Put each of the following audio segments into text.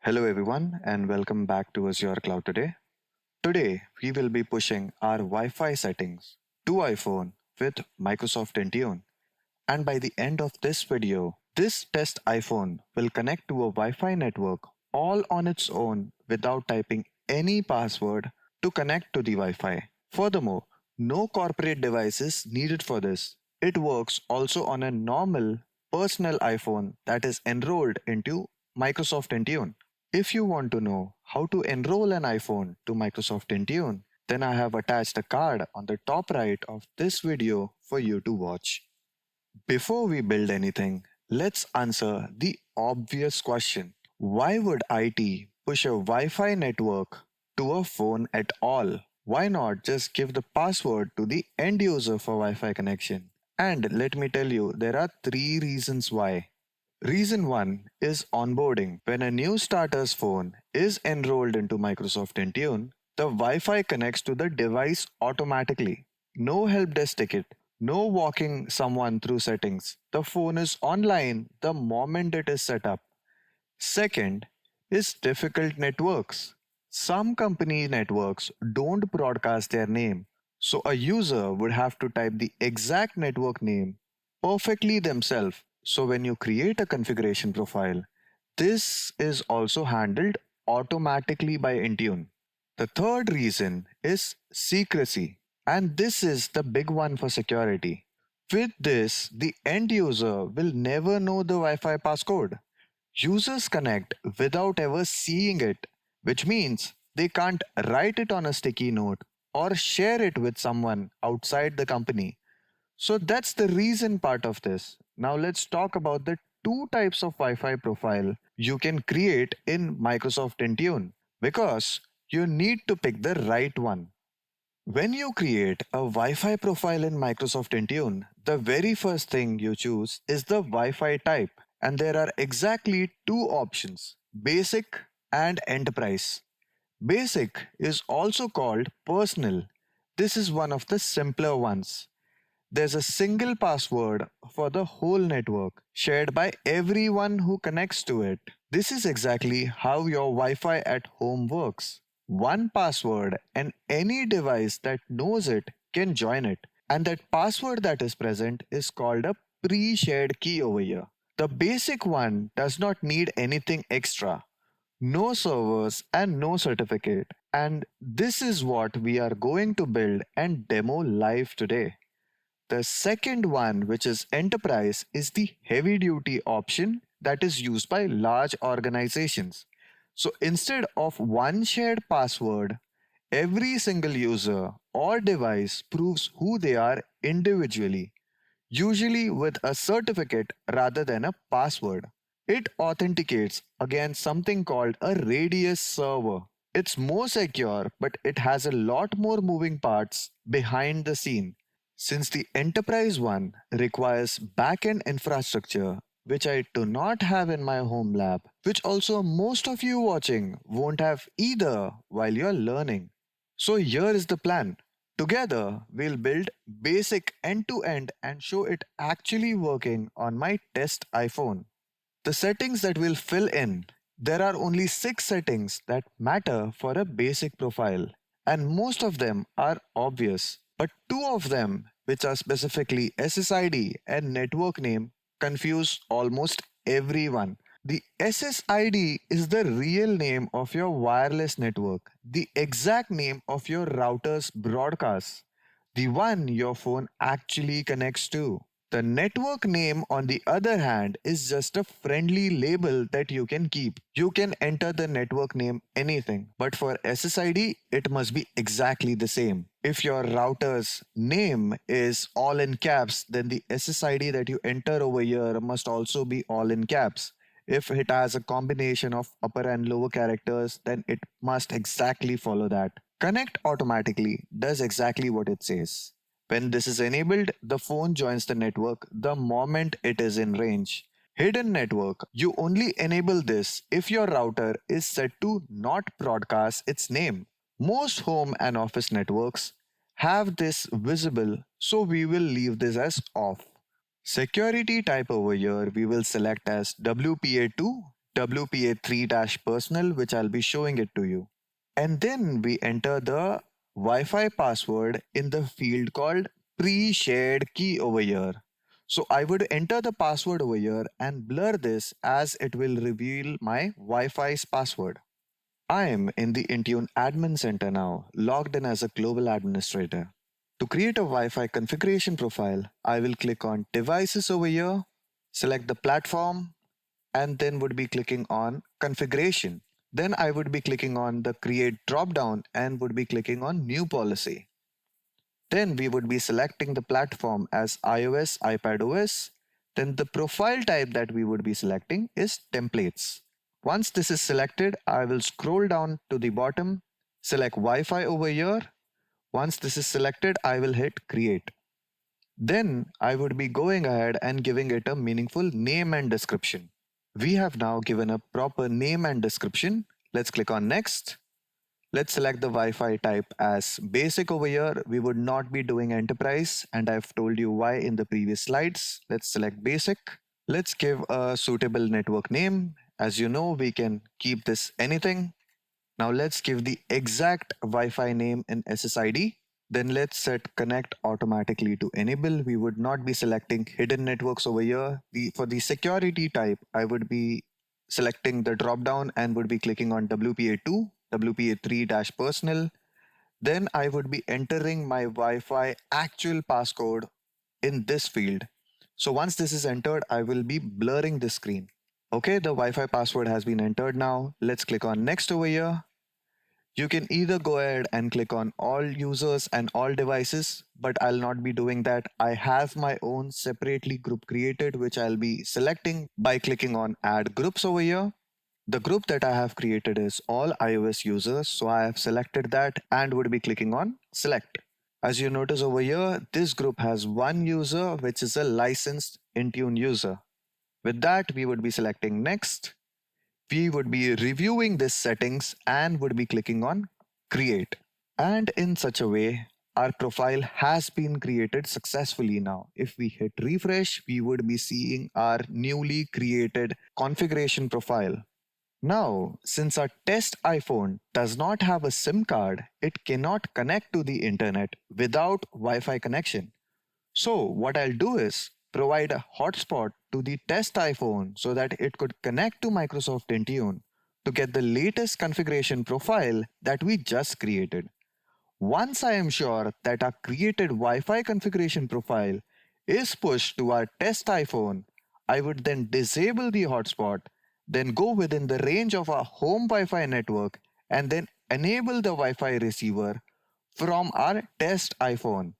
Hello everyone and welcome back to Azure Cloud Today. Today we will be pushing our Wi-Fi settings to iPhone with Microsoft Intune. And by the end of this video, this test iPhone will connect to a Wi-Fi network all on its own without typing any password to connect to the Wi-Fi. Furthermore, no corporate devices needed for this. It works also on a normal personal iPhone that is enrolled into Microsoft Intune. If you want to know how to enroll an iPhone to Microsoft Intune, then I have attached a card on the top right of this video for you to watch. Before we build anything, let's answer the obvious question. Why would IT push a Wi Fi network to a phone at all? Why not just give the password to the end user for Wi Fi connection? And let me tell you, there are three reasons why. Reason 1 is onboarding. When a new starter's phone is enrolled into Microsoft Intune, the Wi Fi connects to the device automatically. No help desk ticket, no walking someone through settings. The phone is online the moment it is set up. Second is difficult networks. Some company networks don't broadcast their name, so a user would have to type the exact network name perfectly themselves. So when you create a configuration profile, this is also handled automatically by Intune. The third reason is secrecy, and this is the big one for security. With this, the end user will never know the Wi Fi passcode. Users connect without ever seeing it, which means they can't write it on a sticky note or share it with someone outside the company. So that's the reason part of this. Now let's talk about the two types of Wi-Fi profile you can create in Microsoft Intune because you need to pick the right one. When you create a Wi-Fi profile in Microsoft Intune, the very first thing you choose is the Wi-Fi type, and there are exactly two options: basic and enterprise. Basic is also called personal. This is one of the simpler ones. There's a single password for the whole network, shared by everyone who connects to it. This is exactly how your Wi Fi at home works. One password, and any device that knows it can join it. And that password that is present is called a pre shared key over here. The basic one does not need anything extra, no servers and no certificate. And this is what we are going to build and demo live today. The second one, which is enterprise, is the heavy duty option that is used by large organizations. So instead of one shared password, every single user or device proves who they are individually, usually with a certificate rather than a password. It authenticates against something called a radius server. It's more secure, but it has a lot more moving parts behind the scene. Since the enterprise one requires backend infrastructure, which I do not have in my home lab, which also most of you watching won't have either while you're learning. So here is the plan. Together, we'll build basic end to end and show it actually working on my test iPhone. The settings that we'll fill in, there are only 6 settings that matter for a basic profile, and most of them are obvious. But two of them, which are specifically SSID and network name, confuse almost everyone. The SSID is the real name of your wireless network, the exact name of your router's broadcast, the one your phone actually connects to. The network name, on the other hand, is just a friendly label that you can keep. You can enter the network name anything, but for SSID, it must be exactly the same. If your router's name is all in caps, then the SSID that you enter over here must also be all in caps. If it has a combination of upper and lower characters, then it must exactly follow that. Connect automatically does exactly what it says. When this is enabled, the phone joins the network the moment it is in range. Hidden network, you only enable this if your router is set to not broadcast its name. Most home and office networks have this visible, so we will leave this as off. Security type over here we will select as WPA2, WPA3-personal, which I'll be showing it to you. And then we enter the Wi-Fi password in the field called pre-shared key over here. So I would enter the password over here and blur this as it will reveal my Wi-Fi's password. I am in the Intune admin center now, logged in as a global administrator. To create a Wi-Fi configuration profile, I will click on devices over here, select the platform, and then would be clicking on configuration. Then I would be clicking on the create dropdown and would be clicking on new policy. Then we would be selecting the platform as iOS, iPadOS. Then the profile type that we would be selecting is templates. Once this is selected, I will scroll down to the bottom, select Wi-Fi over here. Once this is selected, I will hit create. Then I would be going ahead and giving it a meaningful name and description. We have now given a proper name and description. Let's click on next. Let's select the Wi-Fi type as basic over here. We would not be doing enterprise, and I've told you why in the previous slides. Let's select basic. Let's give a suitable network name. As you know, we can keep this anything. Now let's give the exact Wi-Fi name in SSID. Then let's set connect automatically to enable. We would not be selecting hidden networks over here. For the security type, I would be selecting the drop down and would be clicking on WPA2, WPA3-personal. Then I would be entering my Wi-Fi actual passcode in this field. So once this is entered, I will be blurring the screen. Okay, the Wi-Fi password has been entered now. Let's click on next over here. You can either go ahead and click on all users and all devices, but I'll not be doing that. I have my own separately group created, which I'll be selecting by clicking on add groups over here. The group that I have created is all iOS users, so I have selected that and would be clicking on select. As you notice over here, this group has one user, which is a licensed Intune user. With that, we would be selecting next. We would be reviewing these settings and would be clicking on create. And in such a way, our profile has been created successfully now. If we hit refresh, we would be seeing our newly created configuration profile. Now, since our test iPhone does not have a SIM card, it cannot connect to the internet without Wi-Fi connection. So what I'll do is provide a hotspot to the test iPhone so that it could connect to Microsoft Intune to get the latest configuration profile that we just created. Once I am sure that our created Wi-Fi configuration profile is pushed to our test iPhone, I would then disable the hotspot, then go within the range of our home Wi-Fi network and then enable the Wi-Fi receiver from our test iPhone.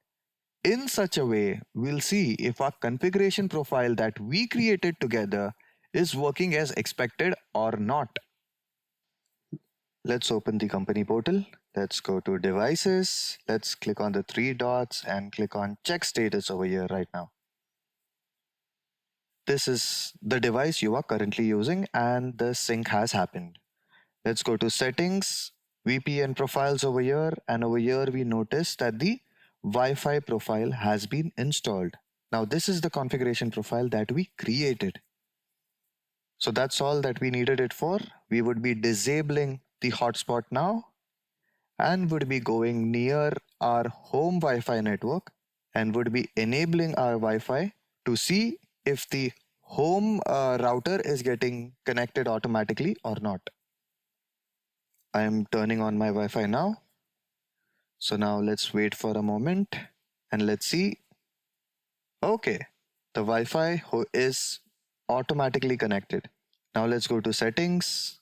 In such a way, we'll see if our configuration profile that we created together is working as expected or not. Let's open the company portal. Let's go to devices. Let's click on the three dots and click on check status over here right now. This is the device you are currently using and the sync has happened. Let's go to settings, VPN profiles over here, and over here we notice that the Wi-Fi profile has been installed. Now this is the configuration profile that we created. So that's all that we needed it for. We would be disabling the hotspot now and would be going near our home Wi-Fi network and would be enabling our Wi-Fi to see if the home router is getting connected automatically or not. I am turning on my Wi-Fi now. So now let's wait for a moment and let's see. Okay, the Wi-Fi is automatically connected. Now let's go to settings,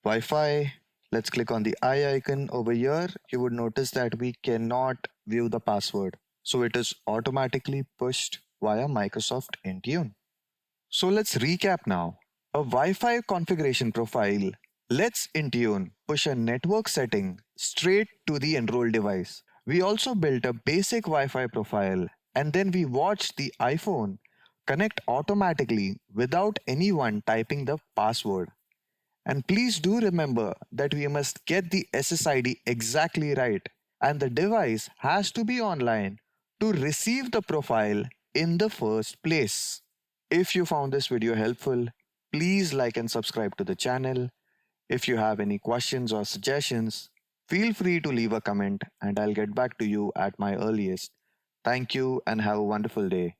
Wi-Fi. Let's click on the eye icon over here. You would notice that we cannot view the password. So it is automatically pushed via Microsoft Intune. So let's recap now. A Wi-Fi configuration profile lets Intune push a network setting straight to the enrolled device. We also built a basic Wi-Fi profile and then we watched the iPhone connect automatically without anyone typing the password. And please do remember that we must get the SSID exactly right and the device has to be online to receive the profile in the first place. If you found this video helpful, Please like and subscribe to the channel. If you have any questions or suggestions, feel free to leave a comment and I'll get back to you at my earliest. Thank you and have a wonderful day.